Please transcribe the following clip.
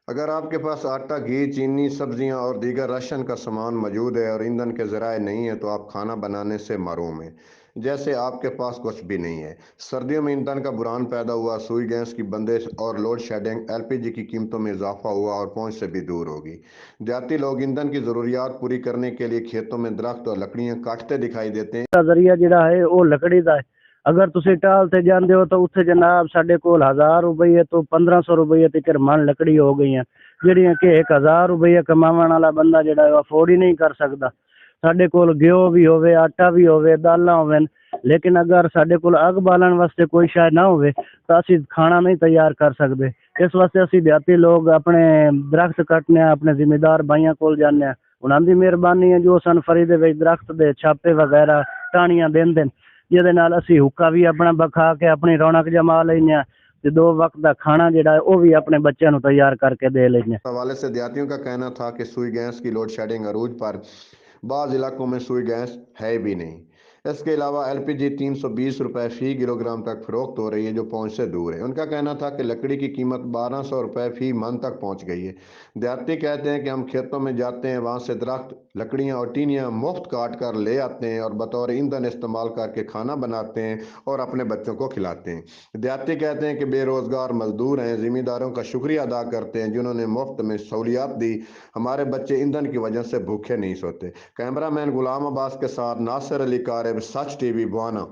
अगर आपके पास आटा, घी, चीनी, सब्जियां और दीगर राशन का सामान मौजूद है और ईंधन के ज़राए नहीं है तो आप खाना बनाने से महरूम हैं, जैसे आपके पास कुछ भी नहीं है। सर्दियों में ईंधन का बुरान पैदा हुआ, सुई गैस की बंदिश और लोड शेडिंग, एलपीजी की कीमतों में इजाफा हुआ और पहुंच से भी दूर होगी। देहाती लोग ईंधन की ज़रूरियात पूरी करने के लिए खेतों में दरख्त और लकड़ियां काटते दिखाई देते हैं। ਦਾ ਜ਼ਰੀਆ ਜਿਹੜਾ ਹੈ ਉਹ ਲੱਕੜੀ ਦਾ ਹੈ। ਅਗਰ ਤੁਸੀਂ ਟਾਲ ਤੇ ਜਾਂਦੇ ਹੋ ਤਾਂ ਉੱਥੇ ਜਨਾਬ ਸਾਡੇ ਕੋਲ 1000 ਰੁਪਏ ਤੋਂ 1500 ਰੁਪਏ ਤੱਕ ਮਣ ਲੱਕੜੀ ਹੋ ਗਈਆਂ, ਜਿਹੜੀਆਂ ਕਿ 1000 ਰੁਪਏ ਕਮਾਉਣ ਵਾਲਾ ਬੰਦਾ ਜਿਹੜਾ ਉਹ ਅਫੋਰਡ ਹੀ ਨਹੀਂ ਕਰ ਸਕਦਾ। ਸਾਡੇ ਕੋਲ ਘਿਓ ਵੀ ਹੋਵੇ, ਆਟਾ ਵੀ ਹੋਵੇ, ਦਾਲਾਂ ਹੋਵਨ, ਲੇਕਿਨ ਅਗਰ ਸਾਡੇ ਕੋਲ ਅੱਗ ਬਾਲਣ ਵਾਸਤੇ ਕੋਈ ਸ਼ੈ ਨਾ ਹੋਵੇ ਤਾਂ ਅਸੀਂ ਖਾਣਾ ਨਹੀਂ ਤਿਆਰ ਕਰ ਸਕਦੇ। ਇਸ ਵਾਸਤੇ ਅਸੀਂ ਦਿਹਾਤੀ ਲੋਕ ਆਪਣੇ ਦਰਖਤ ਕੱਟਨੇ ਆ, ਆਪਣੇ ਜ਼ਿਮੀਦਾਰ ਭਾਈਆਂ ਕੋਲ ਜਾਂਦੇ ਆ। ਉਹਨਾਂ ਦੀ ਮਿਹਰਬਾਨੀ ਹੈ ਜੋ ਸਾਨੂੰ ਫਰੀ ਦੇ ਵਿੱਚ ਦਰਖਤ ਦੇ ਛਾਪੇ ਵਗੈਰਾ ਟਾਹਣੀਆਂ ਦਿੰਦੇ ਨੇ, ਜਿਹਦੇ ਨਾਲ ਅਸੀਂ ਹੁੱਕਾ ਵੀ ਆਪਣਾ ਬਖਾ ਕੇ ਆਪਣੀ ਰੌਣਕ ਜਮਾ ਲੈਂਦੇ ਹਾਂ ਤੇ 2 ਵਕਤ ਦਾ ਖਾਣਾ ਜਿਹੜਾ ਉਹ ਵੀ ਆਪਣੇ ਬੱਚਿਆਂ ਨੂੰ ਤਿਆਰ ਕਰਕੇ ਦੇ ਲੈਂਦੇ ਹਾਂ। हवाले से देहातियों का कहना था कि सुई गैस की लोड शेडिंग अरूज पर बाज़ इलाकों में सुई गैस है भी नहीं। इसके अलावा एलपीजी 320 रुपये फ़ी किलोग्राम तक फ़रोख्त हो रही है, जो पहुंच से दूर है। उनका कहना था कि लकड़ी की कीमत 1200 रुपये फ़ी मन तक पहुंच गई है। देहाती कहते हैं कि हम खेतों में जाते हैं, वहां से दरख्त, लकड़ियां और टीनियां मुफ्त काट कर ले आते हैं और बतौर ईंधन इस्तेमाल करके खाना बनाते हैं और अपने बच्चों को खिलाते हैं। देहाती कहते हैं कि बेरोज़गार मजदूर हैं, ज़िम्मेदारों का शुक्रिया अदा करते हैं जिन्होंने मुफ्त में सहूलियात दी। हमारे बच्चे ईंधन की वजह से भूखे नहीं सोते। कैमरामैन गुलाम अब्बास के साथ नासिर अली कारब, सच टीवी, बुआना।